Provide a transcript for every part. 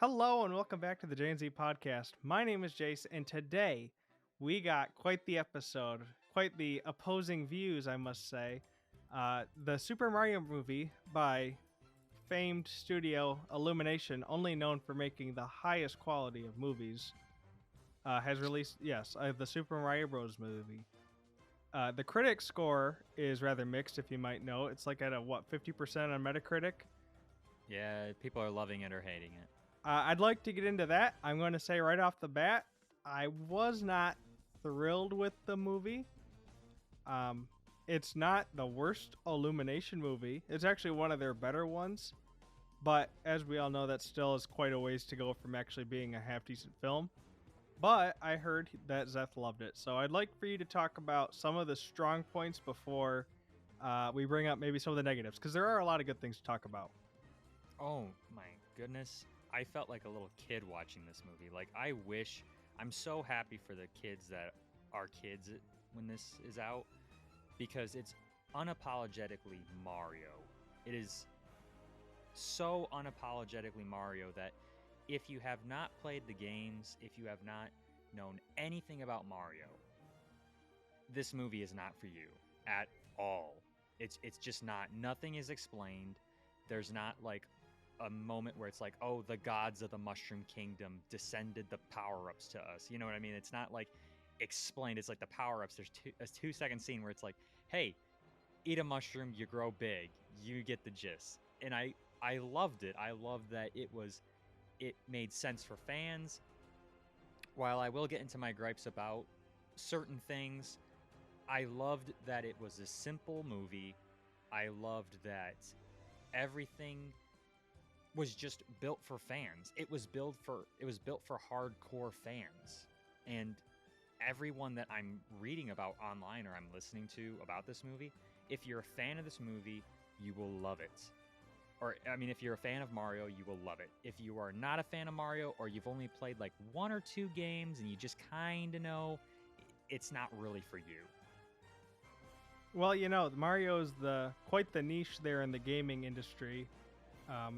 Hello and welcome back to the J&Z podcast. My name is Jace, and today we got quite the episode, quite the opposing views, I must say. The Super Mario movie by famed studio Illumination, only known for making the highest quality of movies, has released, the Super Mario Bros. Movie. The critic score is rather mixed, if you might know. It's like at a, 50% on Metacritic? Yeah, people are loving it or hating it. I'd like to get into that. I'm going to say right off the bat, I was not thrilled with the movie. It's not the worst Illumination movie. It's actually one of their better ones. But as we all know, that still is quite a ways to go from actually being a half-decent film. But I heard that Zeth loved it. So I'd like for you to talk about some of the strong points before we bring up maybe some of the negatives. Because there are a lot of good things to talk about. Oh my goodness. I felt like a little kid watching this movie. Like, I'm so happy for the kids that are kids when this is out, because it's unapologetically Mario. It is so unapologetically Mario that if you have not played the games, if you have not known anything about Mario, this movie is not for you at all. It's just not. Nothing is explained. There's not like a moment where it's like, oh, the gods of the Mushroom Kingdom descended the power-ups to us. You know what I mean? It's not like explained. It's like the power-ups. There's a 2-second scene where it's like, hey, eat a mushroom, you grow big. You get the gist. And I loved it. I loved that it made sense for fans. While I will get into my gripes about certain things, I loved that it was a simple movie. I loved that everything was just built for fans. It was built for hardcore fans. And everyone that I'm reading about online or I'm listening to about this movie, if you're a fan of this movie, you will love it. Or, I mean, if you're a fan of Mario, you will love it. If you are not a fan of Mario, or you've only played like 1 or 2 games and you just kind of know, it's not really for you. Well, Mario's quite the niche there in the gaming industry.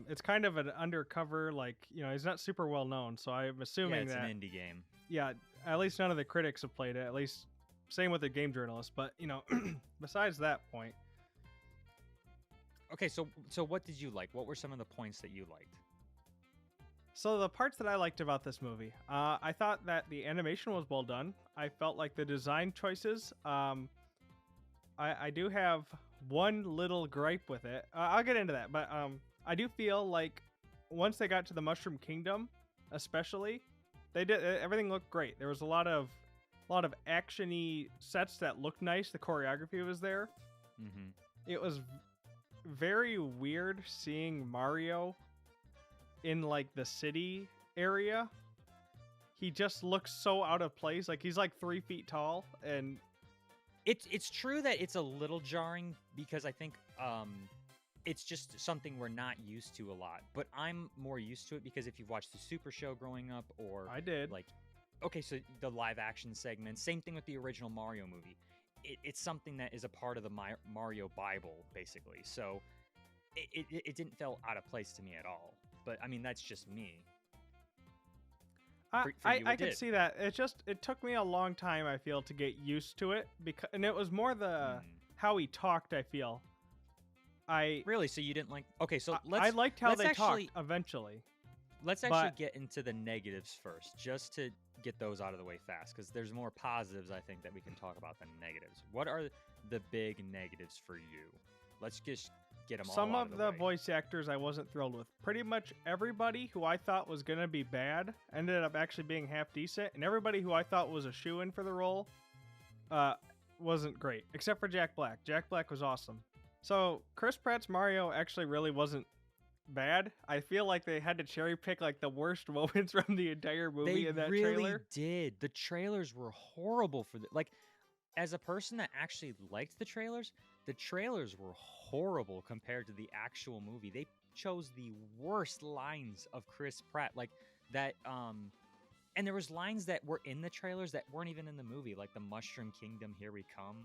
It's kind of an undercover, he's not super well known, so I'm assuming it's that an indie game. Yeah, at least none of the critics have played it. At least same with the game journalists. But besides that point. Okay, so what did you like? What were some of the points that you liked? So the parts that I liked about this movie, I thought that the animation was well done. I felt like the design choices. I do have one little gripe with it. I'll get into that, but I do feel like once they got to the Mushroom Kingdom, especially, they did everything looked great. There was a lot of actiony sets that looked nice. The choreography was there. Mm-hmm. It was very weird seeing Mario in like the city area. He just looks so out of place. Like he's like 3 feet tall, and it's true that it's a little jarring because I think it's just something we're not used to a lot. But I'm more used to it because if you've watched the Super Show growing up, or I did. Like, okay, so the live action segment, same thing with the original Mario movie. It's something that is a part of the Mario Bible, basically. So it didn't feel out of place to me at all. But I mean, that's just me. I could see that. It took me a long time, I feel, to get used to it, and it was more how he talked, I feel. Really? So you didn't like? Okay, so I liked how they talked eventually. Let's actually get into the negatives first, just to get those out of the way fast, because there's more positives, I think, that we can talk about than negatives. What are the big negatives for you? Let's just get them all out of the way. Some of the voice actors I wasn't thrilled with. Pretty much everybody who I thought was going to be bad ended up actually being half decent, and everybody who I thought was a shoo-in for the role wasn't great, except for Jack Black. Jack Black was awesome. So Chris Pratt's Mario actually really wasn't bad. I feel like they had to cherry pick like the worst moments from the entire movie in that trailer. They really did. The trailers were horrible for like, as a person that actually liked the trailers were horrible compared to the actual movie. They chose the worst lines of Chris Pratt, like that. And there was lines that were in the trailers that weren't even in the movie, like the Mushroom Kingdom, here we come.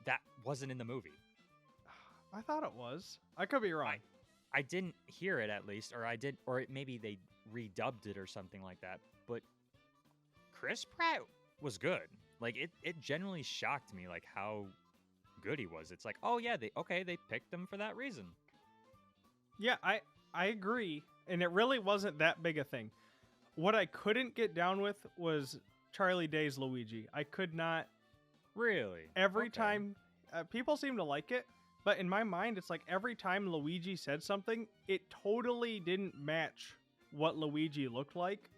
That wasn't in the movie. I thought it was. I could be wrong. I didn't hear it, at least, or I did, or maybe they redubbed it or something like that. But Chris Pratt was good. Like it genuinely shocked me like how good he was. It's like, oh yeah, they picked him for that reason. Yeah, I agree, and it really wasn't that big a thing. What I couldn't get down with was Charlie Day's Luigi. I could not. Really? Every Okay. time people seem to like it, but in my mind, it's like every time Luigi said something, it totally didn't match what Luigi looked like.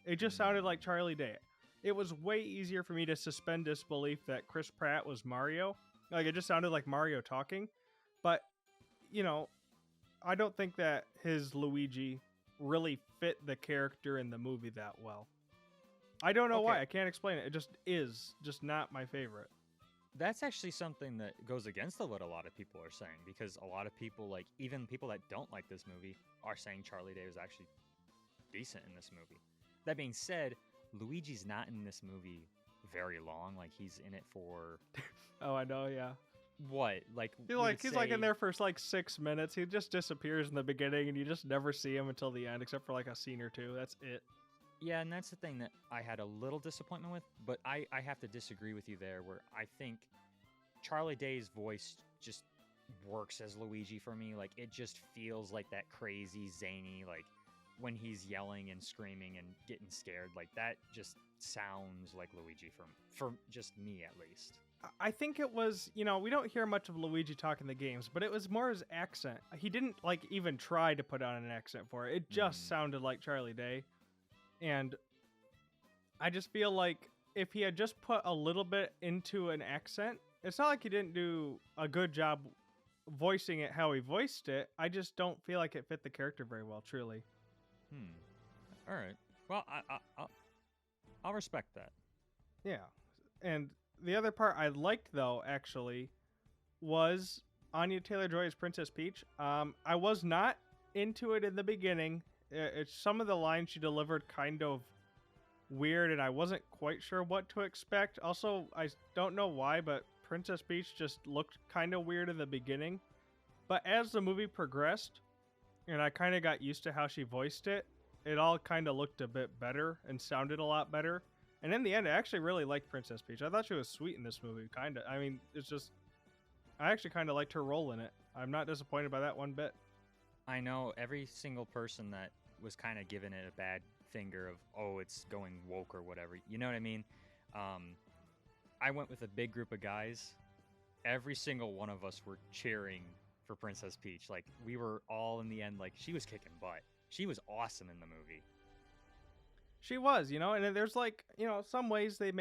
It just sounded like Charlie Day. It was way easier for me to suspend disbelief that Chris Pratt was Mario. Like, it just sounded like Mario talking. But, you know, I don't think that his Luigi really fit the character in the movie that well. I don't know why. Okay. I can't explain it. It just is just not my favorite. That's actually something that goes against what a lot of people are saying, because a lot of people, like even people that don't like this movie, are saying Charlie Day was actually decent in this movie. That being said, Luigi's not in this movie very long. Like he's in it for Oh, I know, yeah. what? Like He's like in there for like 6 minutes. He just disappears in the beginning, and you just never see him until the end, except for like a scene or two. That's it. Yeah, and that's the thing that I had a little disappointment with, but I have to disagree with you there, where I think Charlie Day's voice just works as Luigi for me. Like, it just feels like that crazy, zany, like, when he's yelling and screaming and getting scared, like, that just sounds like Luigi for just me, at least. I think it was, we don't hear much of Luigi talk in the games, but it was more his accent. He didn't like even try to put on an accent for it. It just sounded like Charlie Day. And I just feel like if he had just put a little bit into an accent, it's not like he didn't do a good job voicing it how he voiced it. I just don't feel like it fit the character very well, truly. All right. Well, I'll respect that. Yeah. And the other part I liked, though, actually, was Anya Taylor-Joy as Princess Peach. I was not into it in the beginning. It's some of the lines she delivered kind of weird, and I wasn't quite sure what to expect. Also, I don't know why, but Princess Peach just looked kind of weird in the beginning. But as the movie progressed, and I kind of got used to how she voiced it, it all kind of looked a bit better and sounded a lot better. And in the end, I actually really liked Princess Peach. I thought she was sweet in this movie, kind of. I mean, it's just, I actually kind of liked her role in it. I'm not disappointed by that one bit. I know every single person that was kind of giving it a bad finger of, oh, it's going woke or whatever. You know what I mean? I went with a big group of guys. Every single one of us were cheering for Princess Peach. Like, we were all in the end, like, she was kicking butt. She was awesome in the movie. She was, and there's like, some ways they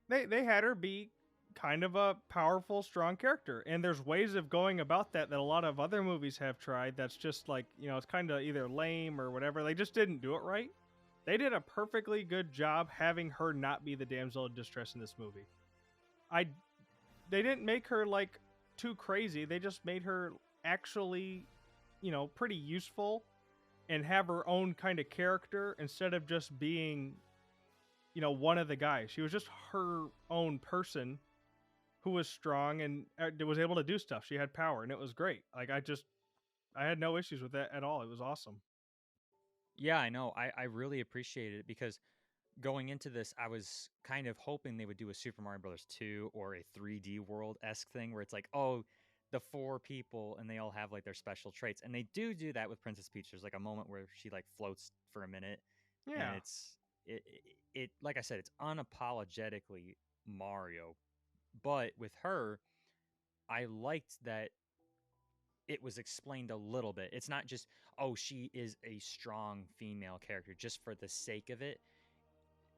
had her be kind of a powerful, strong character. And there's ways of going about that a lot of other movies have tried that's just like, it's kind of either lame or whatever. They just didn't do it right. They did a perfectly good job having her not be the damsel in distress in this movie. They didn't make her like too crazy. They just made her actually, pretty useful and have her own kind of character instead of just being, one of the guys. She was just her own person who was strong and was able to do stuff. She had power, and it was great. Like, I had no issues with that at all. It was awesome. Yeah, I know. I really appreciated it, because going into this, I was kind of hoping they would do a Super Mario Bros. 2 or a 3D world-esque thing where it's like, oh, the 4 people and they all have like their special traits. And they do that with Princess Peach. There's like a moment where she like floats for a minute. Yeah. And it like I said, it's unapologetically Mario. But with her, I liked that it was explained a little bit. It's not just, oh, she is a strong female character just for the sake of it.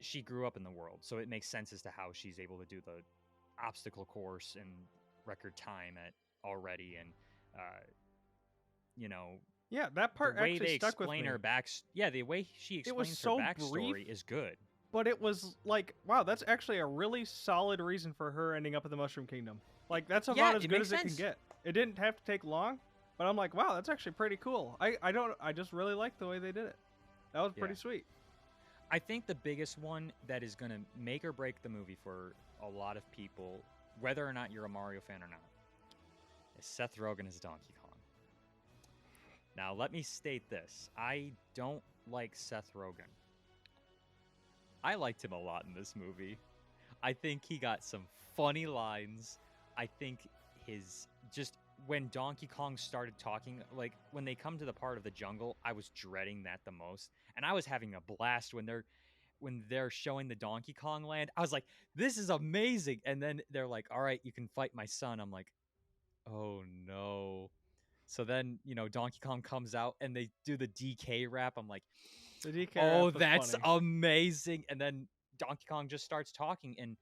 She grew up in the world, so it makes sense as to how she's able to do the obstacle course in record time already, and yeah, that part the way actually they stuck with me. explain her the way she explains so her backstory brief, is good. But it was like, wow, that's actually a really solid reason for her ending up in the Mushroom Kingdom. Like, that's about as good as it can get. It didn't have to take long, but I'm like, wow, that's actually pretty cool. I just really liked the way they did it. That was pretty sweet. I think the biggest one that is going to make or break the movie for a lot of people, whether or not you're a Mario fan or not, is Seth Rogen as Donkey Kong. Now, let me state this. I don't like Seth Rogen. I liked him a lot in this movie. I think he got some funny lines. I think his just when Donkey Kong started talking, like when they come to the part of the jungle, I was dreading that the most. And I was having a blast when they're showing the Donkey Kong land. I was like, this is amazing. And then they're like, all right, you can fight my son. I'm like, oh no. So then, Donkey Kong comes out and they do the DK rap. I'm like, The DK oh, rap was that's funny. amazing. And then Donkey Kong just starts talking, and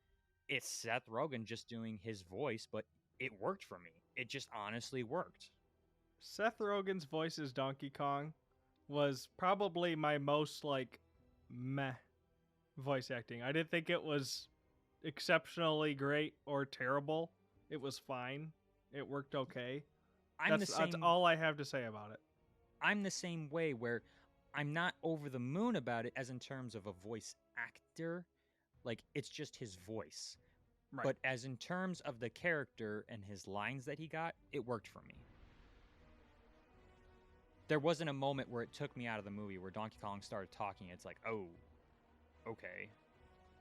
it's Seth Rogen just doing his voice, but it worked for me. It just honestly worked. Seth Rogen's voice as Donkey Kong was probably my most like meh voice acting. I didn't think it was exceptionally great or terrible. It was fine. It worked okay. I'm the That's same all I have to say about it. I'm the same way where I'm not over the moon about it as in terms of a voice actor. Like it's just his voice. Right. But as in terms of the character and his lines that he got, it worked for me. There wasn't a moment where it took me out of the movie where Donkey Kong started talking. It's like, oh, okay.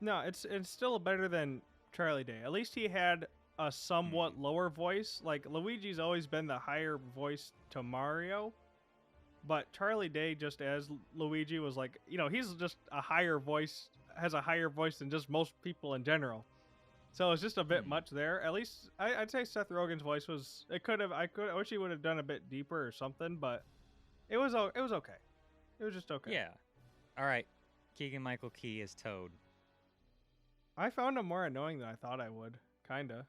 No, it's still better than Charlie Day. At least he had a somewhat lower voice. Like Luigi's always been the higher voice to Mario, but Charlie Day just as Luigi was like, he's just a higher voice, has a higher voice than just most people in general. So it's just a bit much there. At least I'd say Seth Rogen's voice was. I wish he would have done a bit deeper or something, but it was okay. It was just okay. Yeah. All right. Keegan Michael Key is Toad. I found him more annoying than I thought I would. Kinda.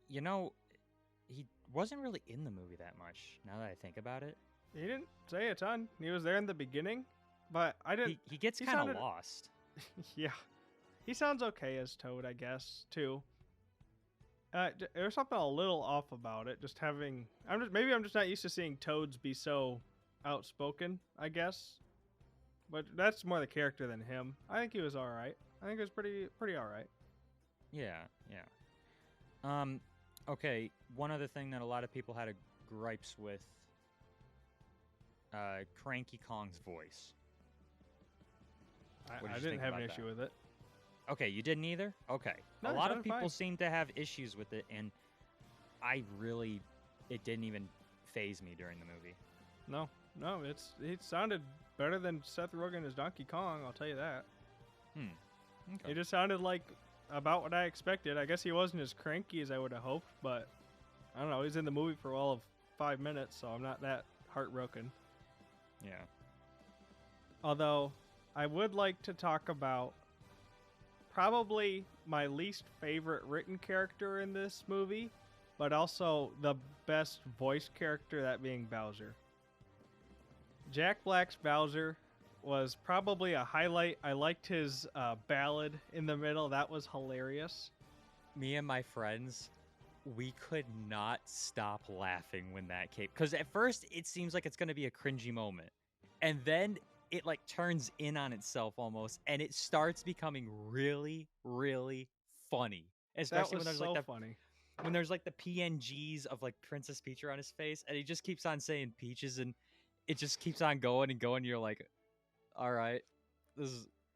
He wasn't really in the movie that much. Now that I think about it, He didn't say a ton. He was there in the beginning, but I didn't. he gets kind of lost. Yeah. He sounds okay as Toad, I guess, too. There's something a little off about it. Maybe I'm just not used to seeing Toads be so outspoken, I guess. But that's more the character than him. I think he was all right. I think it was pretty all right. Yeah. Okay, one other thing that a lot of people had gripes with, Cranky Kong's voice. I didn't have an issue with it. Okay, you didn't either? Okay. No, a lot of people fine. seem to have issues with it, and it didn't even phase me during the movie. No, it sounded better than Seth Rogen as Donkey Kong, I'll tell you that. Okay. It just sounded like about what I expected. I guess he wasn't as cranky as I would have hoped, but I don't know. He's in the movie for all of 5 minutes, so I'm not that heartbroken. Yeah. Although, I would like to talk about probably my least favorite written character in this movie, but also the best voice character, that being Bowser. Jack Black's Bowser was probably a highlight. I liked his ballad in the middle. That was hilarious. Me and my friends, we could not stop laughing when that came. Because at first, it seems like it's going to be a cringy moment. And then it like turns in on itself almost. And it starts becoming really, really funny. Especially when there's funny. When there's like the PNGs of like Princess Peach on his face. And he just keeps on saying Peaches. And it just keeps on going and going. You're like, all right,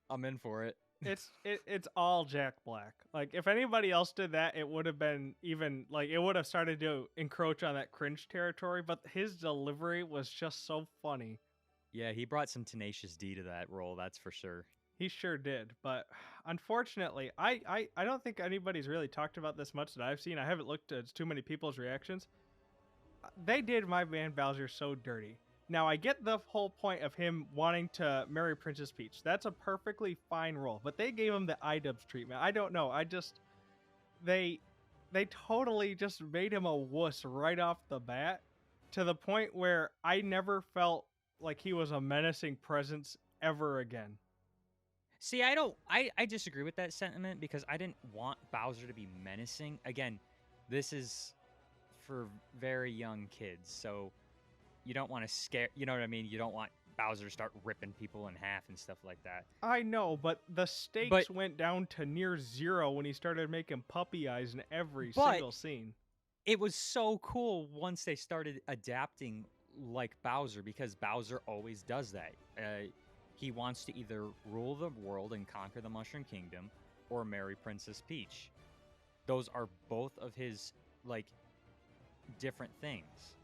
I'm in for it. It's all Jack Black. Like if anybody else did that, it would have been even like it would have started to encroach on that cringe territory. But his delivery was just so funny. Yeah, he brought some Tenacious D to that role, that's for sure. He sure did. But unfortunately, I don't think anybody's really talked about this much that I've seen. I haven't looked at too many people's reactions. They did my man Bowser so dirty. Now, I get the whole point of him wanting to marry Princess Peach. That's a perfectly fine role. But they gave him the iDubbbz treatment. I don't know. They totally just made him a wuss right off the bat to the point where I never felt like he was a menacing presence ever again. See, I disagree with that sentiment because I didn't want Bowser to be menacing. Again, this is for very young kids, so you don't want to scare, you know what I mean? You don't want Bowser to start ripping people in half and stuff like that. I know, but the stakes went down to near zero when he started making puppy eyes in every single scene. It was so cool once they started adapting like Bowser, because Bowser always does that. He wants to either rule the world and conquer the Mushroom Kingdom or marry Princess Peach. Those are both of his, like, different things.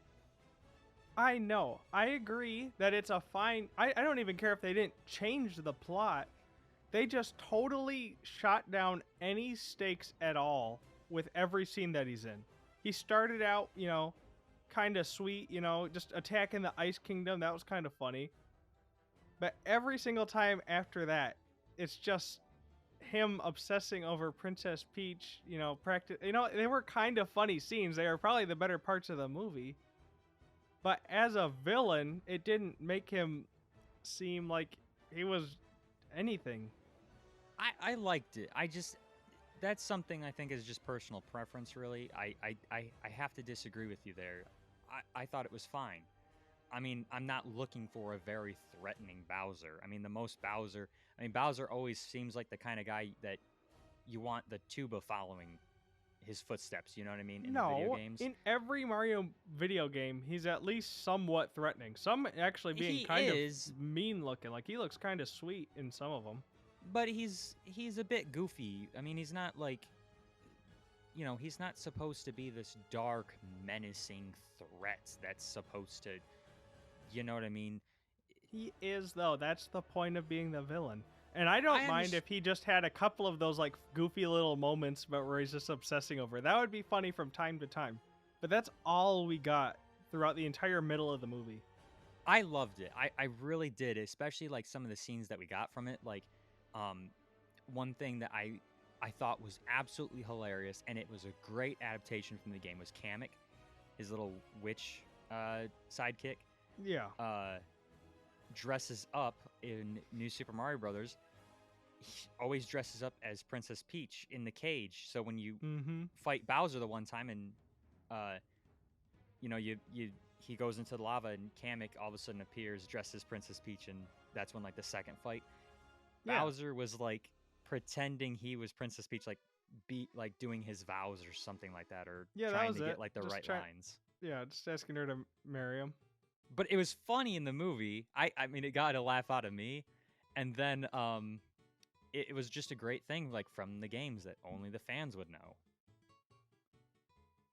I know. I agree that it's a fine. I don't even care if they didn't change the plot. They just totally shot down any stakes at all with every scene that he's in. He started out, kind of sweet, just attacking the Ice Kingdom. That was kind of funny. But every single time after that, it's just him obsessing over Princess Peach, practice. They were kind of funny scenes. They were probably the better parts of the movie. But as a villain, it didn't make him seem like he was anything. I liked it. That's something I think is just personal preference, really. I have to disagree with you there. I thought it was fine. I mean, I'm not looking for a very threatening Bowser. I mean, Bowser always seems like the kind of guy that you want the tuba following his footsteps, you know what I mean, in the video games. In every Mario video game, he's at least somewhat threatening. Some actually being kind of mean looking. Like, he looks kind of sweet in some of them. But he's a bit goofy. I mean, he's not like, he's not supposed to be this dark, menacing threat that's supposed to, you know what I mean? He is, though. That's the point of being the villain. And I don't mind if he just had a couple of those, like, goofy little moments, but where he's just obsessing over it. That would be funny from time to time. But that's all we got throughout the entire middle of the movie. I loved it. I really did, especially, like, some of the scenes that we got from it. Like, one thing that I thought was absolutely hilarious, and it was a great adaptation from the game, was Kamek, his little witch sidekick. Yeah. Dresses up in New Super Mario Brothers. He always dresses up as Princess Peach in the cage. So when you fight Bowser the one time, and he goes into the lava, and Kamek all of a sudden appears dressed as Princess Peach, and that's when, like, the second fight. Yeah. Bowser was, like, pretending he was Princess Peach, like doing his vows or something like that, or trying to get, like, the right lines. Yeah, just asking her to marry him. But it was funny in the movie. I mean, it got a laugh out of me. And then it was just a great thing, like, from the games that only the fans would know.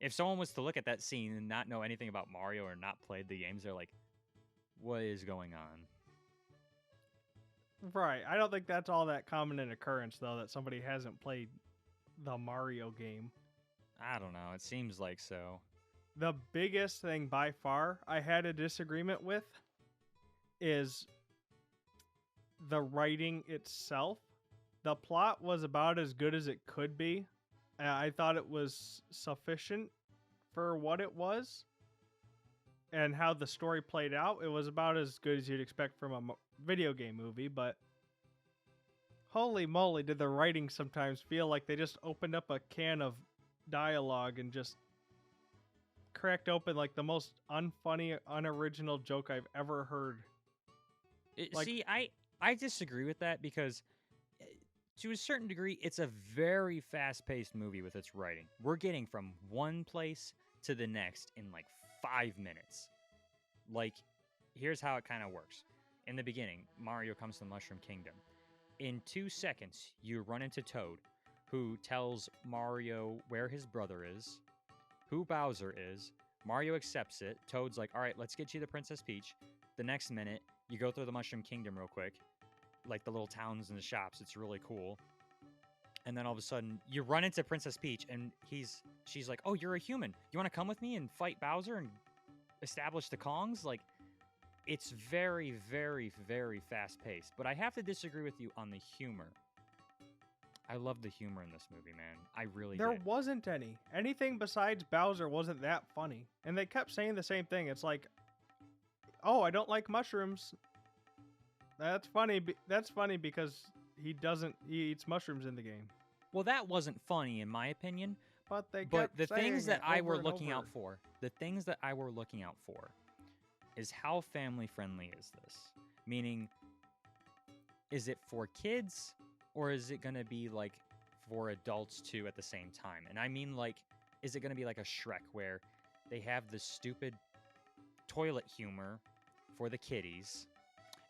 If someone was to look at that scene and not know anything about Mario or not played the games, they're like, what is going on? Right. I don't think that's all that common an occurrence, though, that somebody hasn't played the Mario game. I don't know. It seems like so. The biggest thing by far I had a disagreement with is the writing itself. The plot was about as good as it could be. I thought it was sufficient for what it was and how the story played out. It was about as good as you'd expect from a video game movie, but holy moly, did the writing sometimes feel like they just opened up a can of dialogue and just cracked open, like, the most unfunny, unoriginal joke I've ever heard. See, I disagree with that, because to a certain degree, it's a very fast-paced movie with its writing. We're getting from one place to the next in, like, 5 minutes. Like, here's how it kind of works. In the beginning, Mario comes to the Mushroom Kingdom. In 2 seconds, you run into Toad, who tells Mario where his brother is, who Bowser is. Mario accepts it. Toad's like, all right, let's get you the Princess Peach. The next minute, you go through the Mushroom Kingdom real quick, like the little towns and the shops. It's really cool. And then all of a sudden, you run into Princess Peach, and she's like, oh, you're a human. You want to come with me and fight Bowser and establish the Kongs? Like, it's very, very, very fast-paced. But I have to disagree with you on the humor. I love the humor in this movie, man. I really There did. wasn't any. Anything besides Bowser wasn't that funny. And they kept saying the same thing. It's like, oh, I don't like mushrooms. That's funny. That's funny because he eats mushrooms in the game. Well, that wasn't funny, in my opinion. But the things that I were looking out for, is how family-friendly is this? Meaning, is it for kids, or is it going to be, like, for adults, too, at the same time? And I mean, like, is it going to be like a Shrek, where they have this stupid toilet humor for the kiddies,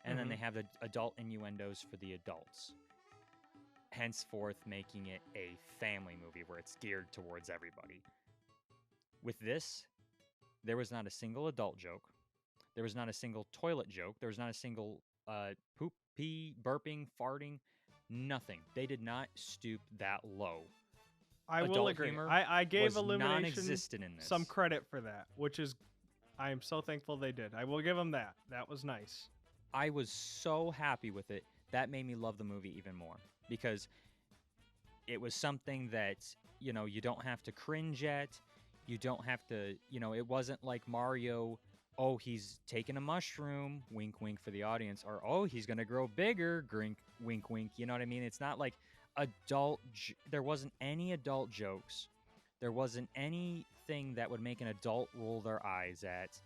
and then they have the adult innuendos for the adults. Henceforth, making it a family movie where it's geared towards everybody. With this, there was not a single adult joke. There was not a single toilet joke. There was not a single poop, pee, burping, farting, nothing. They did not stoop that low. I will Adult agree. humor I gave was Illumination non-existent in this. some credit for that, which is, I am so thankful they did. I will give them that. That was nice. I was so happy with it. That made me love the movie even more because it was something that, you know, you don't have to cringe at. You don't have to, you know, it wasn't like Mario, oh, he's taking a mushroom, wink, wink for the audience, or oh, he's going to grow bigger, wink, wink. You know what I mean? It's not like there wasn't any adult jokes. There wasn't anything that would make an adult roll their eyes at.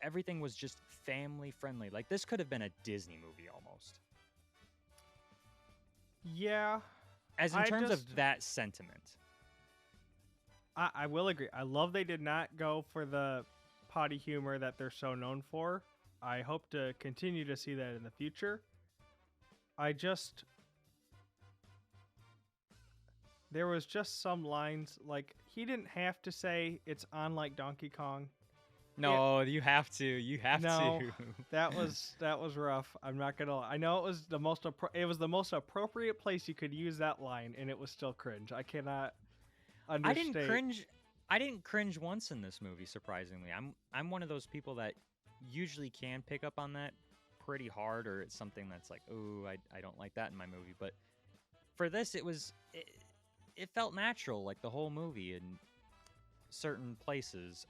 Everything was just family friendly. Like, this could have been a Disney movie almost. Yeah. As in terms of that sentiment. I will agree. I love they did not go for the potty humor that they're so known for. I hope to continue to see that in the future. There was just some lines, like, he didn't have to say it's on like Donkey Kong. No, you have to. You have to. that was rough. I'm not gonna lie. I know it was the most appropriate place you could use that line, and it was still cringe. I cannot understate. I didn't cringe once in this movie. Surprisingly, I'm one of those people that usually can pick up on that pretty hard, or it's something that's like, oh, I don't like that in my movie. But for this, it felt natural, like the whole movie in certain places.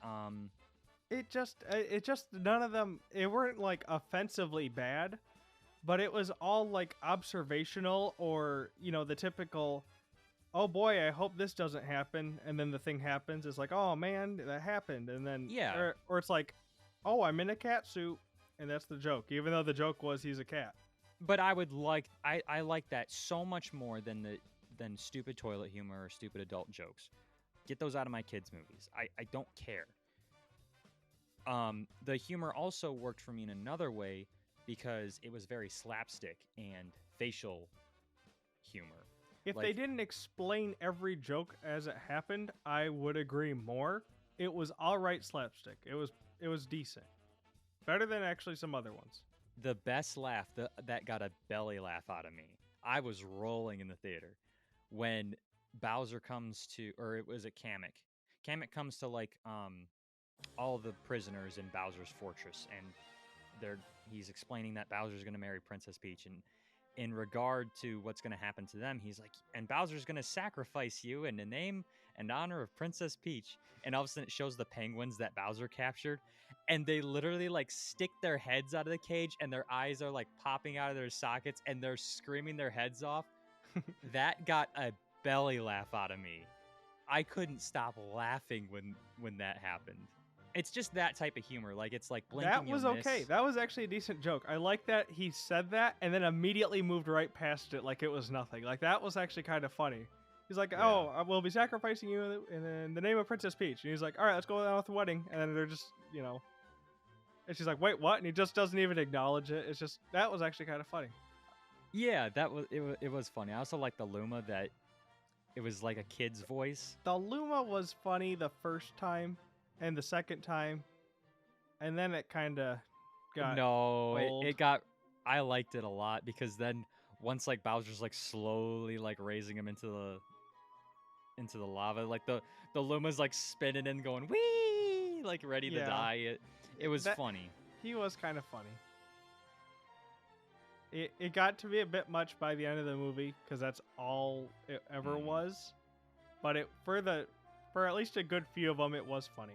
It just none of them, it weren't like offensively bad, but it was all like observational, or, you know, the typical, oh boy, I hope this doesn't happen, and then the thing happens. It's like, oh man, that happened, and then or it's like, oh, I'm in a cat suit, and that's the joke, even though the joke was he's a cat. But I like that so much more than stupid toilet humor or stupid adult jokes. Get those out of my kids' movies. I don't care. The humor also worked for me in another way because it was very slapstick and facial humor. If they didn't explain every joke as it happened, I would agree more. It was all right slapstick. It was decent. Better than actually some other ones. The best laugh that got a belly laugh out of me. I was rolling in the theater when Bowser comes to, or it was a Kamek. Kamek comes to like all the prisoners in Bowser's fortress, and he's explaining that Bowser's going to marry Princess Peach, and in regard to what's going to happen to them, he's like, and Bowser's going to sacrifice you in the name and honor of Princess Peach. And all of a sudden it shows the penguins that Bowser captured, and they literally like stick their heads out of the cage, and their eyes are like popping out of their sockets, and they're screaming their heads off. That got a belly laugh out of me. I couldn't stop laughing when that happened. It's just that type of humor. Like, it's like blinking. That was okay. That was actually a decent joke. I like that he said that and then immediately moved right past it like it was nothing. Like, that was actually kind of funny. He's like, oh, we'll be sacrificing you in the name of Princess Peach. And he's like, all right, let's go on with the wedding. And then they're just, you know. And she's like, wait, what? And he just doesn't even acknowledge it. It's just, that was actually kind of funny. Yeah, it was funny. I also like the Luma, that it was like a kid's voice. The Luma was funny the first time. And the second time, and then it kind of got old. I liked it a lot, because then once like Bowser's like slowly like raising him into the lava, like the Luma's like spinning and going wee, like ready to die. It was funny. He was kind of funny. It got to be a bit much by the end of the movie, because that's all it ever was. But for at least a good few of them, it was funny.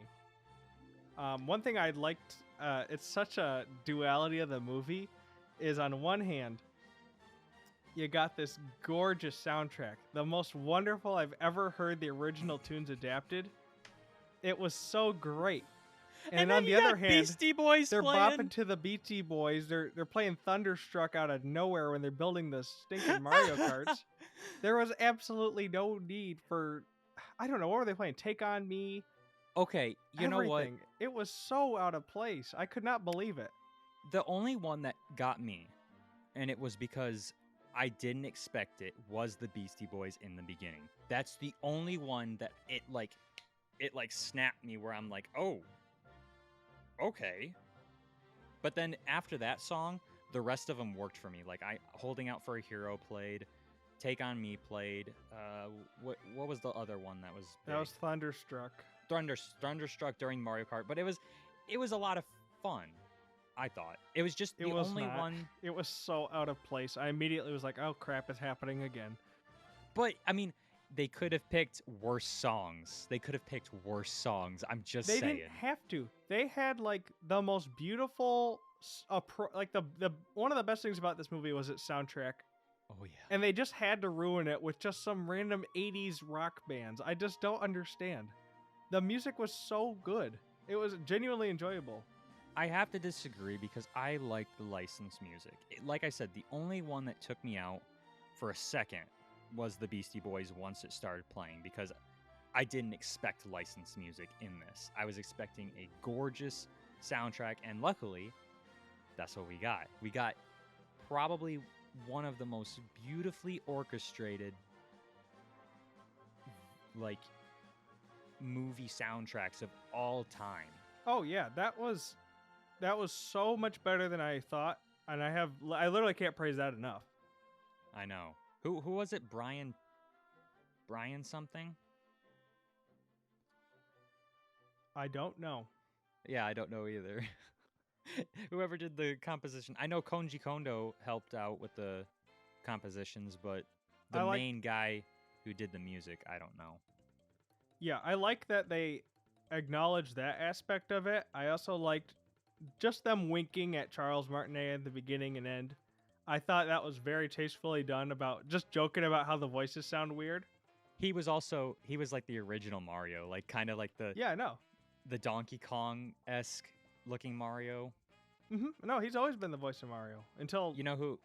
One thing I liked, it's such a duality of the movie, is on one hand, you got this gorgeous soundtrack, the most wonderful I've ever heard the original tunes adapted. It was so great. And on the other hand, Beastie Boys they're playing. bopping to the Beastie Boys. They're playing Thunderstruck out of nowhere when they're building the stinking Mario Karts. There was absolutely no need for, I don't know, what were they playing? Take On Me. Okay, you know what? Everything. It was so out of place. I could not believe it. The only one that got me, and it was because I didn't expect it, was the Beastie Boys in the beginning. That's the only one that it snapped me where I'm like, "Oh, okay." But then after that song, the rest of them worked for me. Like I Holding Out for a Hero played, Take on Me played. What was the other one that was big? That was Thunderstruck. Thunderstruck during Mario Kart, but it was a lot of fun. I thought it was just the only one. It was so out of place. I immediately was like, "Oh crap, it's happening again." But I mean, they could have picked worse songs. I'm just They saying. didn't have to. They had like the most beautiful, like the one of the best things about this movie was its soundtrack, Oh yeah. and they just had to ruin it with just some random '80s rock bands. I just don't understand. The music was so good. It was genuinely enjoyable. I have to disagree because I like the licensed music. Like I said, the only one that took me out for a second was the Beastie Boys once it started playing because I didn't expect licensed music in this. I was expecting a gorgeous soundtrack, and luckily, that's what we got. We got probably one of the most beautifully orchestrated, like, movie soundtracks of all time. Oh yeah, that was so much better than I thought, and I literally can't praise that enough. I know. Who was it? Brian something? I don't know. Yeah, I don't know either. Whoever did the composition. I know Konji Kondo helped out with the compositions, but the main guy who did the music, I don't know. Yeah, I like that they acknowledge that aspect of it. I also liked just them winking at Charles Martinet at the beginning and end. I thought that was very tastefully done about just joking about how the voices sound weird. He was like the original Mario, like kind of like Yeah, I know. the Donkey Kong-esque looking Mario. No, he's always been the voice of Mario until know who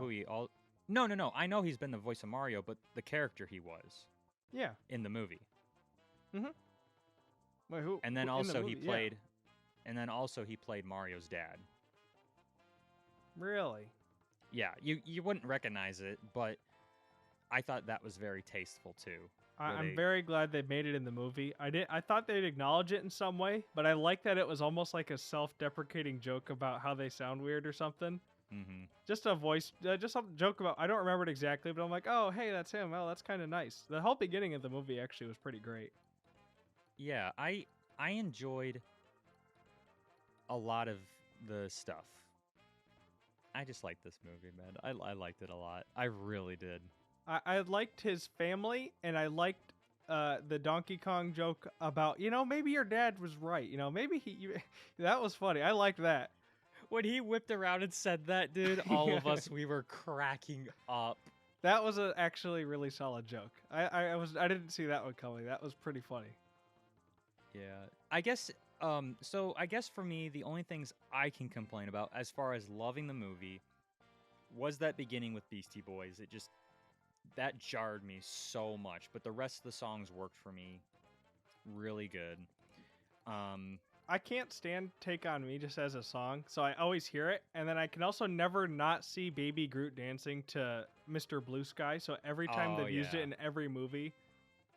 he all No. I know he's been the voice of Mario, but the character he was. Yeah. In the movie. Wait, who? And then also he played yeah. and then also he played Mario's dad. Really? Yeah, you wouldn't recognize it, but I thought that was very tasteful too. I'm very glad they made it in the movie. I thought they'd acknowledge it in some way, but I like that it was almost like a self-deprecating joke about how they sound weird or something. Mm-hmm. Just a voice, just some joke about. I don't remember it exactly, but I'm like, oh, hey, that's him. Oh, that's kind of nice. The whole beginning of the movie actually was pretty great. Yeah, I enjoyed a lot of the stuff. I just liked this movie, man. I liked it a lot. I really did. I liked his family, and I liked the Donkey Kong joke about, maybe your dad was right. Maybe that was funny. I liked that. When he whipped around and said that, dude, all of us, we were cracking up. That was a actually really solid joke. I didn't see that one coming. That was pretty funny. Yeah, I guess. So I guess for me, the only things I can complain about, as far as loving the movie, was that beginning with Beastie Boys. That jarred me so much, but the rest of the songs worked for me really good. I can't stand Take On Me just as a song, so I always hear it, and then I can also never not see Baby Groot dancing to Mr. Blue Sky, so every time they've used it in every movie,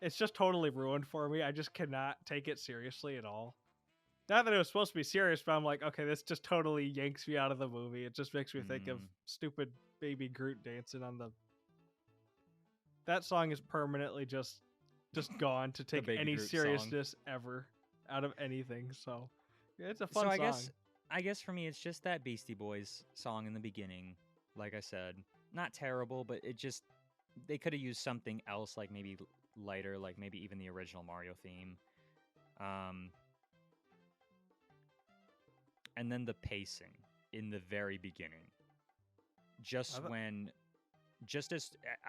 it's just totally ruined for me. I just cannot take it seriously at all. Not that it was supposed to be serious, but I'm like, okay, this just totally yanks me out of the movie. It just makes me think of stupid Baby Groot dancing on the... That song is permanently just gone to take any Groot seriousness ever out of anything. So yeah, it's a fun song. I guess for me, it's just that Beastie Boys song in the beginning. Like I said, not terrible, but they could have used something else, like maybe lighter, like maybe even the original Mario theme. And then the pacing in the very beginning.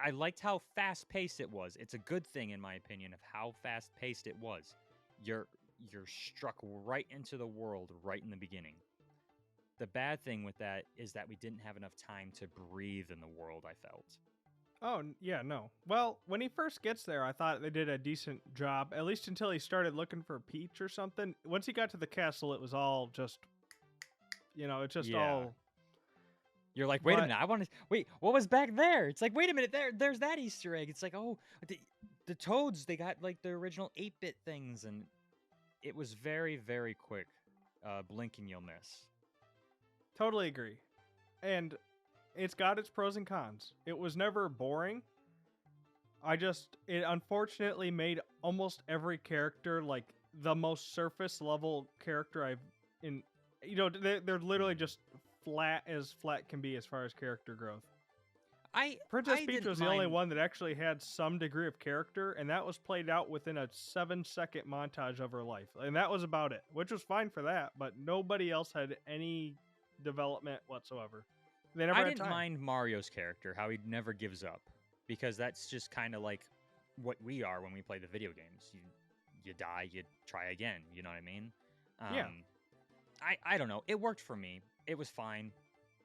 I liked how fast-paced it was. It's a good thing, in my opinion, of how fast-paced it was. You're struck right into the world right in the beginning. The bad thing with that is that we didn't have enough time to breathe in the world, I felt. Oh, yeah, no. Well, when he first gets there, I thought they did a decent job, at least until he started looking for Peach or something. Once he got to the castle, it was all just, it's just Yeah. all. You're like, wait a But minute, I want to wait. What was back there? It's like, wait a minute, there's that Easter egg. It's like, oh, the Toads, they got like the original 8-bit things, and it was very, very quick. Blinking, you'll miss. totally agree. And it's got its pros and cons. It was never boring. It unfortunately made almost every character like the most surface level character I've in. They're literally just flat can be as far as character growth. Princess I Peach didn't was the only mind. one that actually had some degree of character, and that was played out within a 7-second montage of her life. And that was about it, which was fine for that, but nobody else had any development whatsoever. They never I had didn't time. mind Mario's character, how he never gives up, because that's just kind of like what we are when we play the video games. You die, you try again. You know what I mean? Yeah. I don't know. It worked for me. It was fine.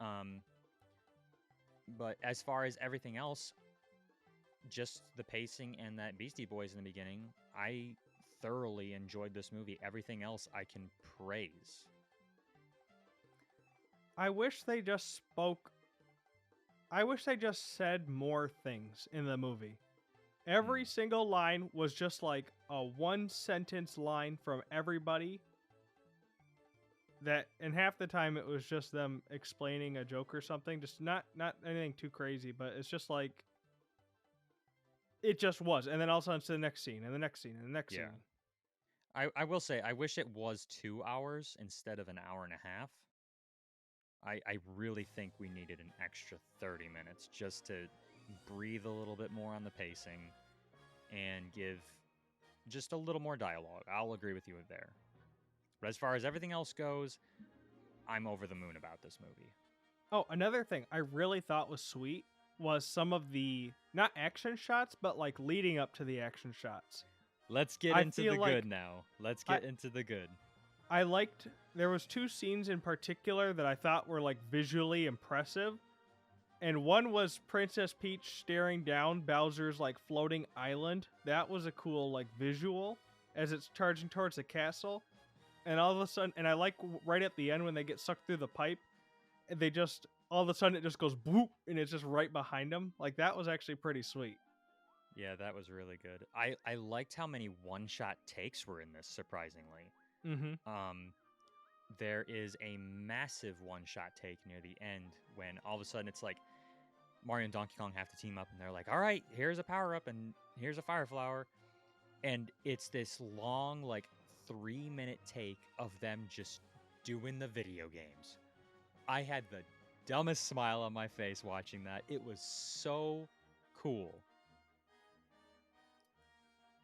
Um, but as far as everything else, just the pacing and that Beastie Boys in the beginning, I thoroughly enjoyed this movie. Everything else I can praise. I wish they just spoke. I wish they just said more things in the movie. Every Mm. single line was just like a 1 sentence line from everybody. And half the time it was just them explaining a joke or something. Just not anything too crazy, but it's just like it just was. And then all of a sudden it's the next scene and the next scene and the next Yeah. scene. I will say, I wish it was 2 hours instead of an hour and a half. I really think we needed an extra 30 minutes just to breathe a little bit more on the pacing and give just a little more dialogue. I'll agree with you there. But as far as everything else goes, I'm over the moon about this movie. Oh, another thing I really thought was sweet was some of the not action shots, but like leading up to the action shots. Let's get I into feel the like good now. Let's get into the good. I liked there was 2 scenes in particular that I thought were like visually impressive. And one was Princess Peach staring down Bowser's like floating island. That was a cool like visual as it's charging towards the castle. And all of a sudden, and I like right at the end when they get sucked through the pipe, and they just all of a sudden it just goes boop and it's just right behind them. Like that was actually pretty sweet. Yeah, that was really good. I liked how many one-shot takes were in this, surprisingly. Mm-hmm. There is a massive one-shot take near the end when all of a sudden it's like Mario and Donkey Kong have to team up and they're like, all right, here's a power-up and here's a fire flower. And it's this long, like 3-minute take of them just doing the video games. I had the dumbest smile on my face watching that. It was so cool.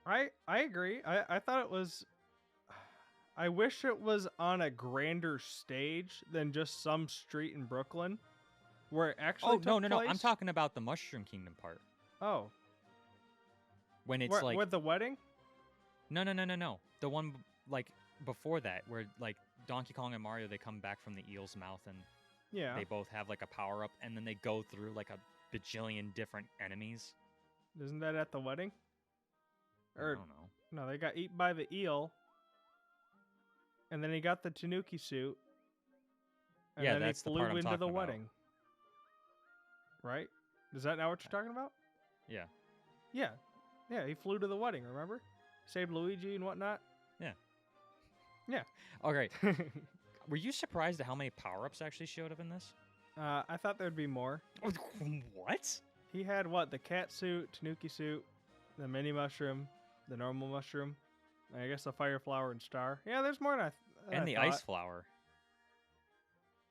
I agree. I thought it was. I wish it was on a grander stage than just some street in Brooklyn, where it actually Oh, took no. place. I'm talking about the Mushroom Kingdom part. Oh, When it's like with the wedding. No. The one like before that, where like Donkey Kong and Mario, they come back from the eel's mouth and Yeah. they both have like a power up, and then they go through like a bajillion different enemies. Isn't that at the wedding? I Or don't know. no, they got eaten by the eel, and then he got the Tanuki suit, and Yeah, then that's he the part flew I'm into the talking about. wedding. Right? Is that not what you're talking about? Yeah, Yeah. Yeah, he flew to the wedding. Remember? Saved Luigi and whatnot. yeah. Yeah. Okay. Were you surprised at how many power ups actually showed up in this? I thought there'd be more. What? He had what? The cat suit, Tanuki suit, the mini mushroom, the normal mushroom, and I guess the fire flower and star. Yeah, there's more than And I the thought. ice flower.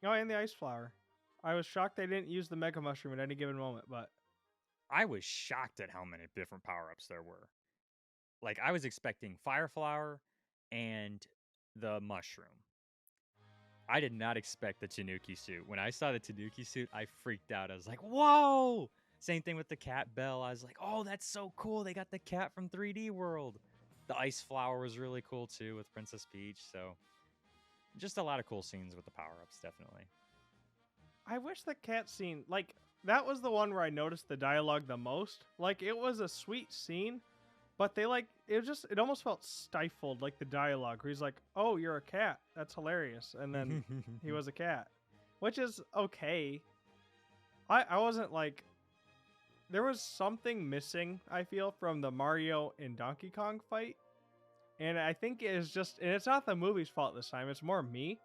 Oh, and the ice flower. I was shocked they didn't use the mega mushroom at any given moment, but I was shocked at how many different power ups there were. Like, I was expecting fire flower and the mushroom. I did not expect the Tanuki suit. When I saw the Tanuki suit, I freaked out. I was like, whoa! Same thing with the cat bell. I was like, oh, that's so cool. They got the cat from 3D World. The ice flower was really cool too with Princess Peach. So, just a lot of cool scenes with the power ups, definitely. I wish the cat scene, like, that was the one where I noticed the dialogue the most. Like it was a sweet scene, but they like it almost felt stifled, like the dialogue where he's like, "Oh, you're a cat. That's hilarious." And then he was a cat, which is okay. I wasn't like there was something missing, I feel, from the Mario and Donkey Kong fight. And I think it is just and it's not the movie's fault this time, it's more me.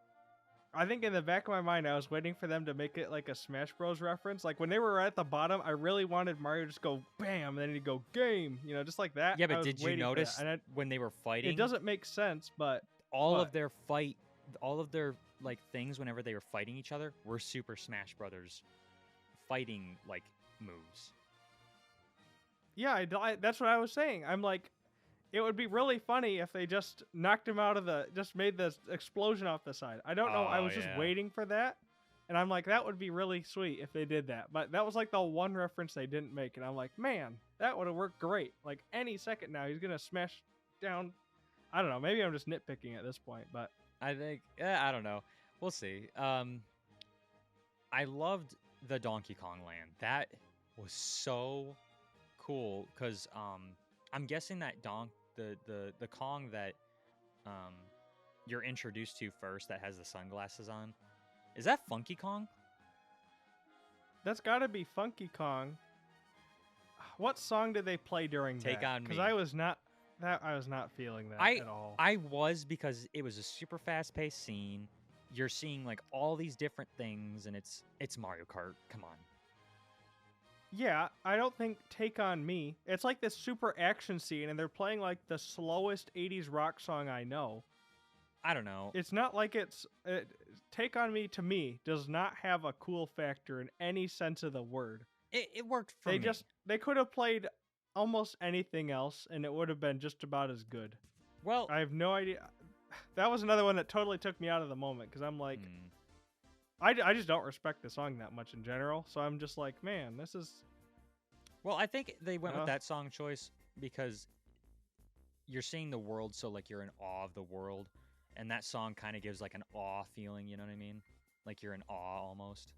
I think in the back of my mind, I was waiting for them to make it like a Smash Bros. Reference. Like when they were at the bottom, I really wanted Mario to just go bam, and then he'd go game, just like that. Yeah, I but was did you waiting for that. notice And when they were fighting? it doesn't make sense, but all what? of their like things whenever they were fighting each other were Super Smash Brothers fighting like moves. Yeah, that's what I was saying. I'm like, it would be really funny if they just knocked him out of just made this explosion off the side. I don't know. I Oh, was just yeah. waiting for that. And I'm like, that would be really sweet if they did that. But that was like the one reference they didn't make. And I'm like, man, that would have worked great. Like any second now, he's going to smash down. I don't know. Maybe I'm just nitpicking at this point. But I think I don't know. We'll see. I loved the Donkey Kong Land. That was so cool because I'm guessing that the Kong that you're introduced to first that has the sunglasses on, is that Funky Kong? that's got to be Funky Kong. What song did they play during Take that? On Me. Because I was not feeling that at all. I was because it was a super fast-paced scene. You're seeing like all these different things, and it's Mario Kart. Come on. Yeah, I don't think Take On Me. It's like this super action scene, and they're playing like the slowest 80s rock song I know. I don't know. It's not like Take On Me to me does not have a cool factor in any sense of the word. It worked for me. They could have played almost anything else, and it would have been just about as good. Well, I have no idea. That was another one that totally took me out of the moment because I'm like, I just don't respect the song that much in general. So I'm just like, man, this is. Well, I think they went with that song choice because you're seeing the world, so like you're in awe of the world, and that song kind of gives like an awe feeling. You know what I mean? Like you're in awe almost.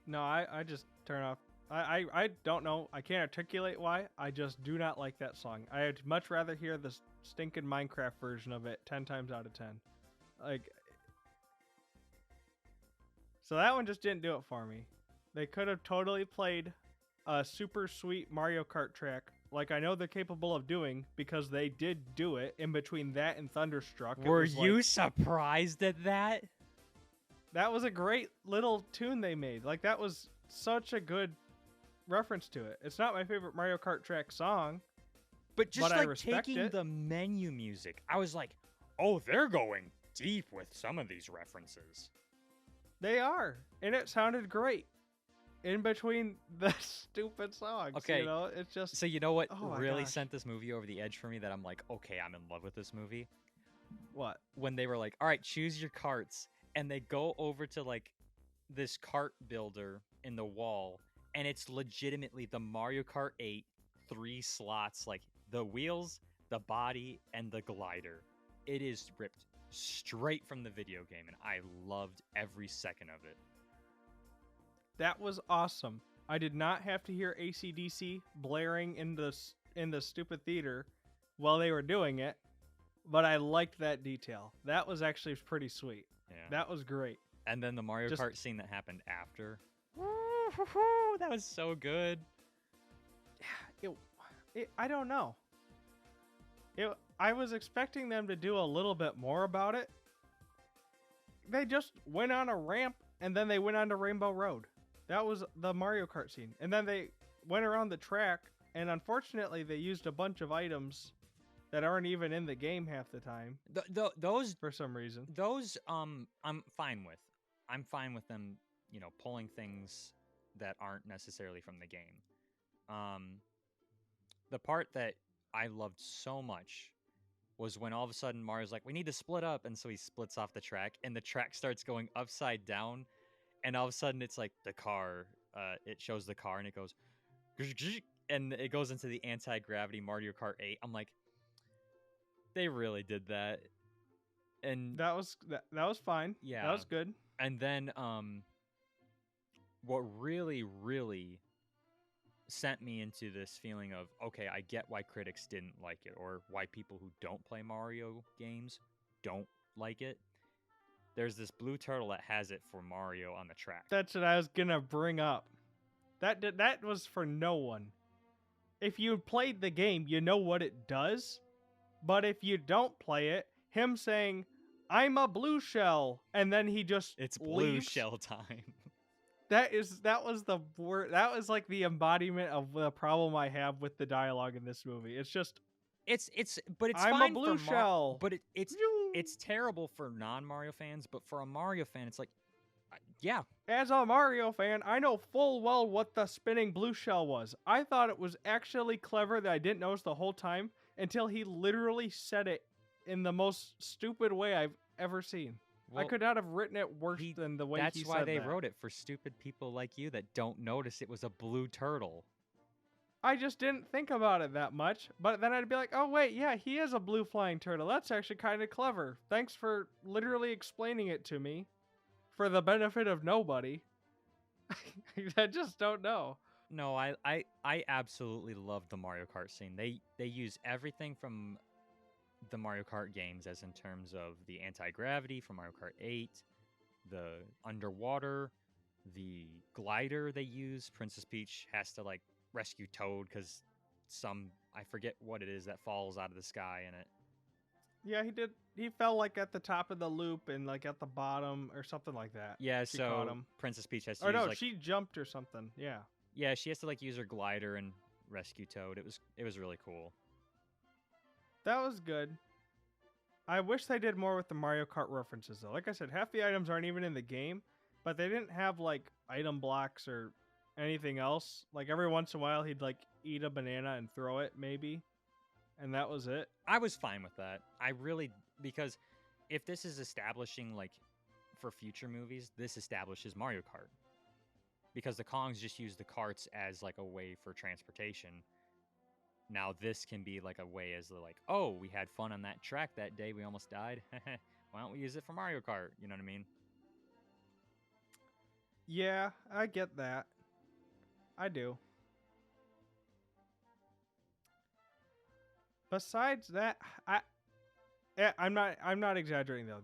No, I just turn off. I don't know. I can't articulate why. I just do not like that song. I'd much rather hear the stinking Minecraft version of it 10 times out of 10. Like, so that one just didn't do it for me. They could have totally played a super sweet Mario Kart track like I know they're capable of doing because they did do it in between that and Thunderstruck. Were you surprised at that? That was a great little tune they made. Like, that was such a good reference to it. It's not my favorite Mario Kart track song. But just I like respect taking it. the menu music, I was like, oh, they're going deep with some of these references. They are. And it sounded great in between the stupid songs. Okay. It's just. So you know what Oh my really gosh. sent this movie over the edge for me that I'm like, okay, I'm in love with this movie? What? When they were like, all right, choose your carts. And they go over to like this cart builder in the wall. And it's legitimately the Mario Kart 8 3 slots, like the wheels, the body, and the glider. It is ripped straight from the video game. And I loved every second of it. That was awesome. I did not have to hear AC/DC blaring in the stupid theater while they were doing it, but I liked that detail. That was actually pretty sweet. Yeah. That was great. And then the Mario Kart scene that happened after. That was so good. I don't know. I was expecting them to do a little bit more about it. They just went on a ramp and then they went onto Rainbow Road. That was the Mario Kart scene. And then they went around the track, and unfortunately they used a bunch of items that aren't even in the game half the time. Those for some reason. Those I'm fine with. I'm fine with them, pulling things that aren't necessarily from the game. The part that I loved so much was when all of a sudden Mario's like, we need to split up, and so he splits off the track, and the track starts going upside down, and all of a sudden it's like the car, it shows the car, and it goes, and it goes into the anti-gravity Mario Kart 8. I'm like, they really did that. And that was fine. Yeah. That was good. And then what really, really sent me into this feeling of, okay, I get why critics didn't like it, or why people who don't play Mario games don't like it. There's this blue turtle that has it for Mario on the track. That's what I was gonna bring up. That was for no one. If you played the game, you know what it does. But if you don't play it, him saying, "I'm a blue shell," and then he just It's blue leaves, shell time. that was the word. That was like the embodiment of the problem I have with the dialogue in this movie. It's just, But it's "I'm a fine blue for shell." but it's terrible for non-Mario fans, but for a Mario fan it's like, yeah. As a Mario fan, I know full well what the spinning blue shell was. I thought it was actually clever that I didn't notice the whole time until he literally said it in the most stupid way I've ever seen. I could not have written it worse than the way he said that. That's why they wrote it, for stupid people like you that don't notice it was a blue turtle. I just didn't think about it that much, but then I'd be like, oh wait, yeah, he is a blue flying turtle. That's actually kind of clever. Thanks for literally explaining it to me for the benefit of nobody. I just don't know. No, I absolutely love the Mario Kart scene. They use everything from the Mario Kart games, as in terms of the anti-gravity from Mario Kart 8, the underwater, the glider they use. Princess Peach has to like rescue Toad because I forget what it is that falls out of the sky in it. Yeah, he did. He fell like at the top of the loop and like at the bottom or something like that. Yeah, she so caught him. Princess Peach has to Or use, no, like, she jumped or something. Yeah. Yeah, she has to like use her glider and rescue Toad. It was really cool. That was good. I wish they did more with the Mario Kart references though. Like I said, half the items aren't even in the game, but they didn't have like item blocks or anything else. Like every once in a while he'd like eat a banana and throw it maybe. And that was it. I was fine with that. Because if this is establishing, like, for future movies, this establishes Mario Kart. Because the Kongs just use the carts as, like, a way for transportation. Now this can be, like, a way as, like, oh, we had fun on that track that day, we almost died. Why don't we use it for Mario Kart? You know what I mean? Yeah, I get that. I do. Besides that, I'm not exaggerating though.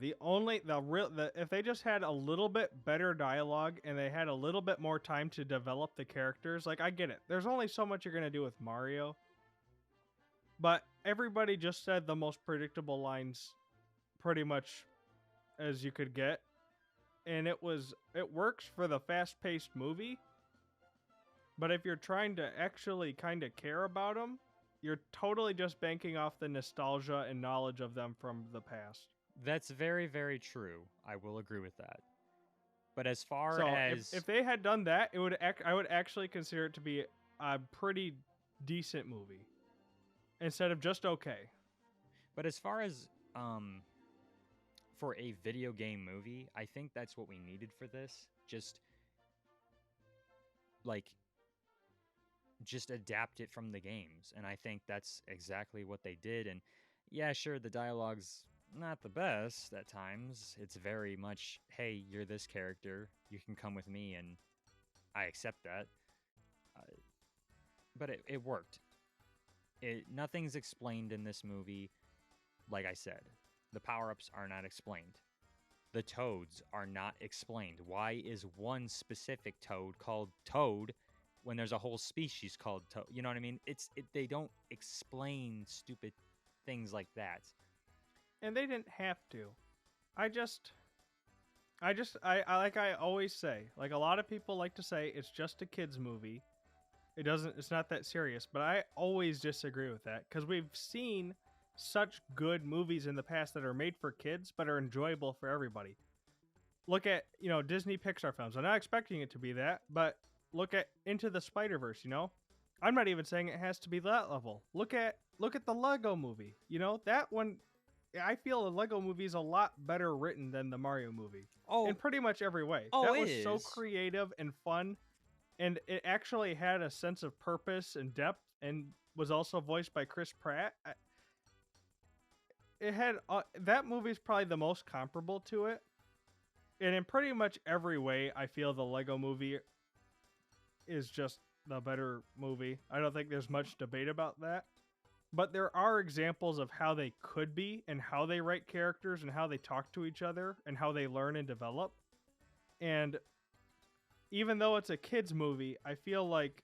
If they just had a little bit better dialogue and they had a little bit more time to develop the characters, like I get it. There's only so much you're gonna do with Mario, but everybody just said the most predictable lines, pretty much, as you could get, and it works for the fast-paced movie. But if you're trying to actually kind of care about them, you're totally just banking off the nostalgia and knowledge of them from the past. That's very, very true. I will agree with that. But as far So as if they had done that, I would actually consider it to be a pretty decent movie instead of just okay. But as far as for a video game movie, I think that's what we needed for this. Just adapt it from the games, and I think that's exactly what they did. And yeah, sure, the dialogue's not the best at times. It's very much, hey, you're this character, you can come with me, and I accept that. But it worked. Nothing's explained in this movie. Like I said, the power-ups are not explained. The toads are not explained. Why is one specific toad called Toad when there's a whole species called Toad? You know what I mean? They don't explain stupid things like that. And they didn't have to. I like I always say, like a lot of people like to say, it's just a kids movie. It's not that serious, but I always disagree with that because we've seen such good movies in the past that are made for kids but are enjoyable for everybody. Look at, Disney Pixar films. I'm not expecting it to be that, but look at Into the Spider-Verse, I'm not even saying it has to be that level. Look at the Lego movie. That one, I feel the Lego movie is a lot better written than the Mario movie. Oh, in pretty much every way. Oh, that was so creative and fun, and it actually had a sense of purpose and depth, and was also voiced by Chris Pratt. It had that movie's probably the most comparable to it, and in pretty much every way, I feel the Lego movie is just the better movie. I don't think there's much debate about that. But there are examples of how they could be and how they write characters and how they talk to each other and how they learn and develop. And even though it's a kids movie, I feel like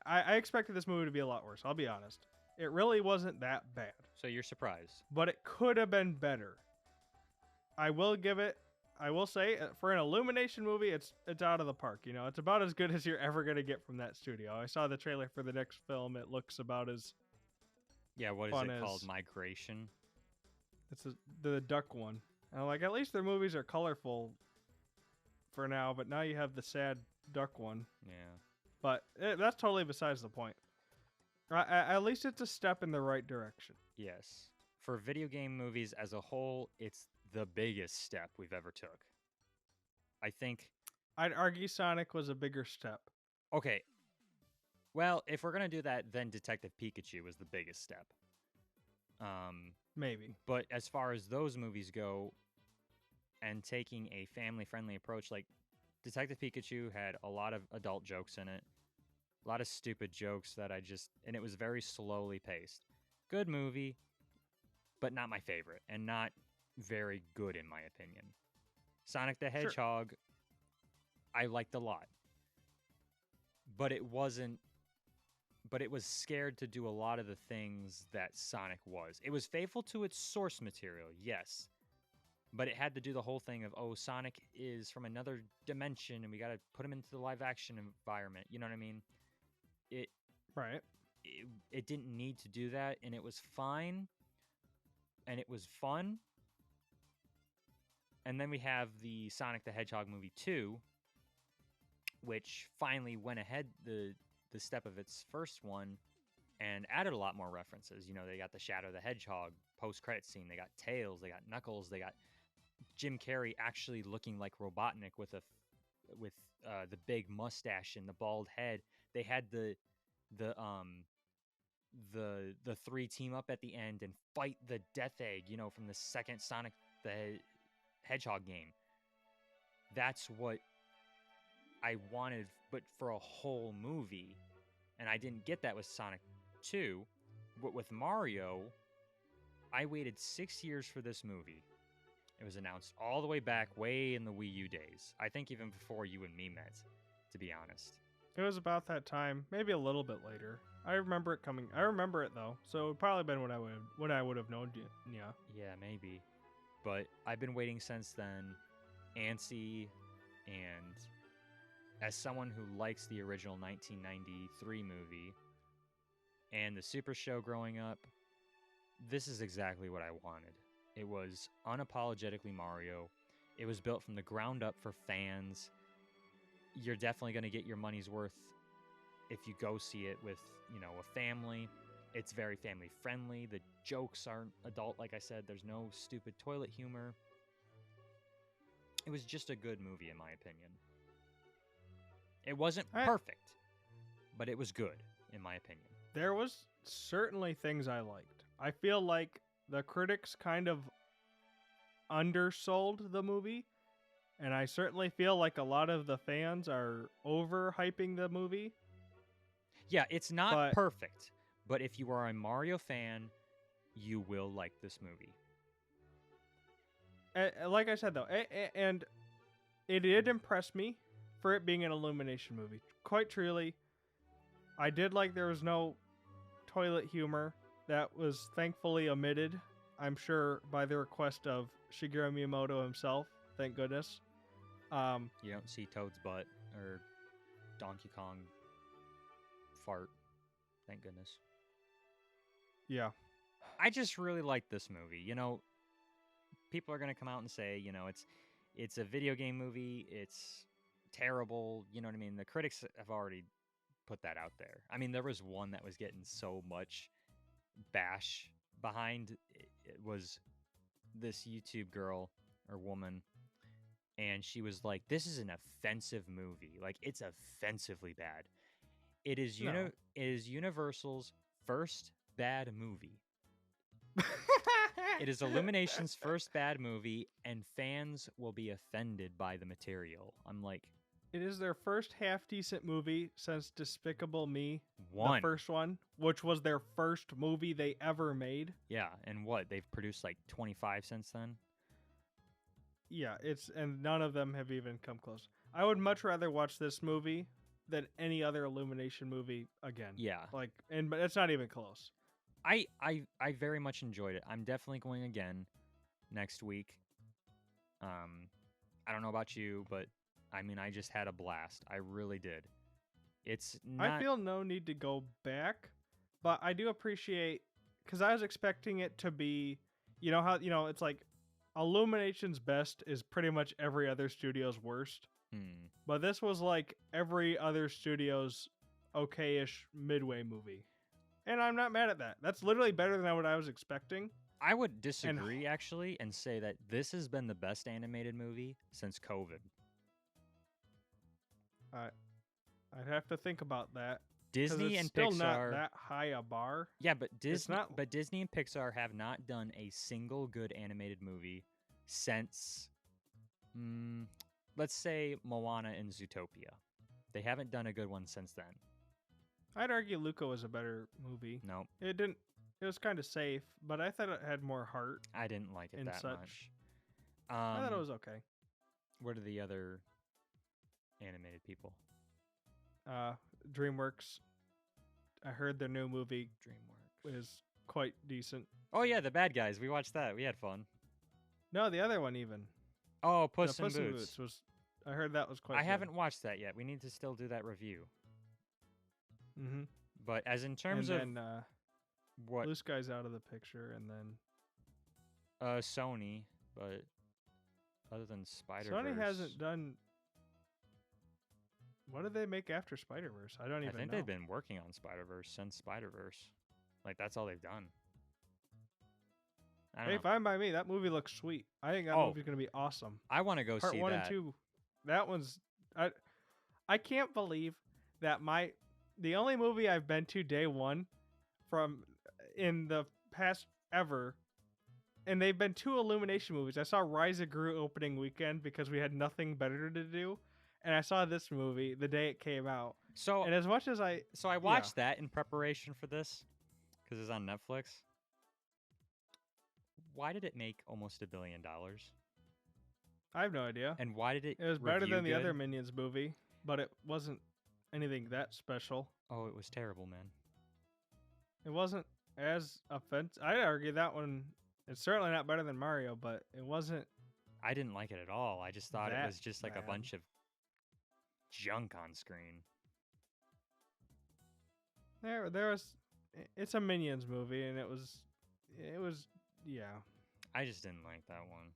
I expected this movie to be a lot worse. I'll be honest. It really wasn't that bad, So you're surprised. but it could have been better. I will give it. I will say for an Illumination movie, it's out of the park. You know, it's about as good as you're ever gonna get from that studio. I saw the trailer for the next film. It looks about as Yeah, what is fun it called? as Migration? it's the duck one. And I'm like, at least their movies are colorful for now, but now you have the sad duck one. Yeah. But that's totally besides the point. At least it's a step in the right direction. Yes. For video game movies as a whole, it's the biggest step we've ever took. I think. I'd argue Sonic was a bigger step. Okay. Well, if we're gonna do that, then Detective Pikachu was the biggest step. Maybe. But as far as those movies go, and taking a family-friendly approach, like Detective Pikachu had a lot of adult jokes in it, a lot of stupid jokes that and it was very slowly paced. Good movie, but not my favorite, and not very good in my opinion. Sonic the Hedgehog, I liked a lot, but it wasn't. But it was scared to do a lot of the things that Sonic was. It was faithful to its source material, yes. But it had to do the whole thing of, oh, Sonic is from another dimension and we got to put him into the live action environment. You know what I mean? Right. It didn't need to do that, and it was fine, and it was fun. And then we have the Sonic the Hedgehog movie 2, which finally went ahead the step of its first one and added a lot more references. You know, they got the Shadow the Hedgehog post-credit scene. They got Tails. They got Knuckles. They got Jim Carrey actually looking like Robotnik with the big mustache and the bald head. They had the three team up at the end and fight the Death Egg, you know, from the second Sonic the Hedgehog game. That's what I wanted, but for a whole movie. And I didn't get that with Sonic 2. But with Mario, I waited 6 years for this movie. It was announced all the way back, way in the Wii U days. I think even before you and me met, to be honest. It was about that time, maybe a little bit later. I remember it coming. I remember it though, so it would probably been when I would have known you. Yeah. Yeah, maybe. But I've been waiting since then, antsy, and as someone who likes the original 1993 movie and the Super Show growing up, this is exactly what I wanted. It was unapologetically Mario. It was built from the ground up for fans. You're definitely going to get your money's worth if you go see it with, you know, a family. It's very family friendly. The jokes aren't adult, like I said. There's no stupid toilet humor. It was just a good movie, in my opinion. It wasn't perfect, but it was good, in my opinion. There was certainly things I liked. I feel like the critics kind of undersold the movie, and I certainly feel like a lot of the fans are overhyping the movie. Yeah, it's not perfect, but if you are a Mario fan, you will like this movie. Like I said, though, and it did impress me for it being an Illumination movie. Quite truly, I did like there was no toilet humor. That was thankfully omitted, I'm sure, by the request of Shigeru Miyamoto himself. Thank goodness. You don't see Toad's butt or Donkey Kong fart. Thank goodness. Yeah. I just really like this movie. You know, people are going to come out and say, you know, it's a video game movie. It's terrible. You know what I mean? The critics have already put that out there. I mean, there was one that was getting so much bash behind. It was this YouTube girl or woman, and she was like, this is an offensive movie. Like, it's offensively bad. It is it is Universal's first bad movie. It is Illumination's first bad movie, and fans will be offended by the material. I'm like, It is their first half decent movie since Despicable Me, the One. first one, which was their first movie they ever made. Yeah, and what? They've produced like 25 since then? Yeah, and none of them have even come close. I would much rather watch this movie than any other Illumination movie again. Yeah. But it's not even close. I very much enjoyed it. I'm definitely going again next week. I don't know about you, but I mean, I just had a blast. I really did. It's not. I feel no need to go back, but I do appreciate because I was expecting it to be, how it's like Illumination's best is pretty much every other studio's worst, but this was like every other studio's okay-ish midway movie, and I'm not mad at that. That's literally better than what I was expecting. I would disagree actually and say that this has been the best animated movie since COVID. I'd have to think about that. Disney it's and still Pixar not that high a bar. Yeah, but Disney and Pixar have not done a single good animated movie since let's say Moana and Zootopia. They haven't done a good one since then. I'd argue Luca was a better movie. No. It didn't. It was kind of safe, but I thought it had more heart. I didn't like it that much. I thought it was okay. What are the other animated people? DreamWorks. I heard their new movie DreamWorks is quite decent. Oh yeah, The Bad Guys. We watched that. We had fun. No, the other one even. Oh, Puss in Boots. Was. I heard that was quite. I haven't watched that yet. We need to still do that review. Mm-hmm. But as in terms and then, of what Blue Sky's out of the picture, and then Sony, but other than Spider-Verse, Sony hasn't done. What did they make after Spider-Verse? I don't even know. I think they've been working on Spider-Verse since Spider-Verse. Like, that's all they've done. Hey, fine by me. That movie looks sweet. I think that movie's going to be awesome. I want to go see that. Part 1 and 2. That one's... I can't believe that the only movie I've been to day one in the past ever, and they've been 2 Illumination movies. I saw Rise of Gru opening weekend because we had nothing better to do. And I saw this movie the day it came out. And as much as I watched that in preparation for this because it's on Netflix. Why did it make almost $1 billion? I have no idea. And why did it? It was better than the other Minions movie, but it wasn't anything that special. Oh, it was terrible, man. It wasn't as offensive. I'd argue that one. It's certainly not better than Mario, but it wasn't. I didn't like it at all. I just thought it was just like a bunch of junk on screen. There was. It's a Minions movie, and it was. Yeah. I just didn't like that one.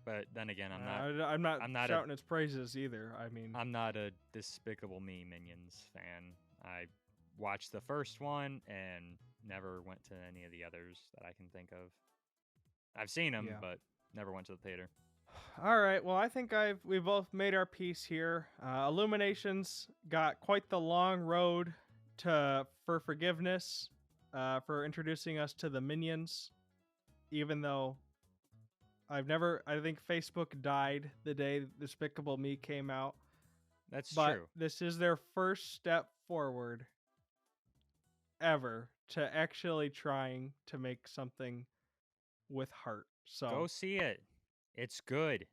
But then again, I'm not shouting its praises either. I mean, I'm not a Despicable Me Minions fan. I watched the first one and never went to any of the others that I can think of. I've seen them, but never went to the theater. All right. Well, I think we both made our peace here. Illuminations got quite the long road for forgiveness, for introducing us to the Minions. Even though I think Facebook died the day Despicable Me came out. That's but true. This is their first step forward ever to actually trying to make something with heart. So go see it. It's good.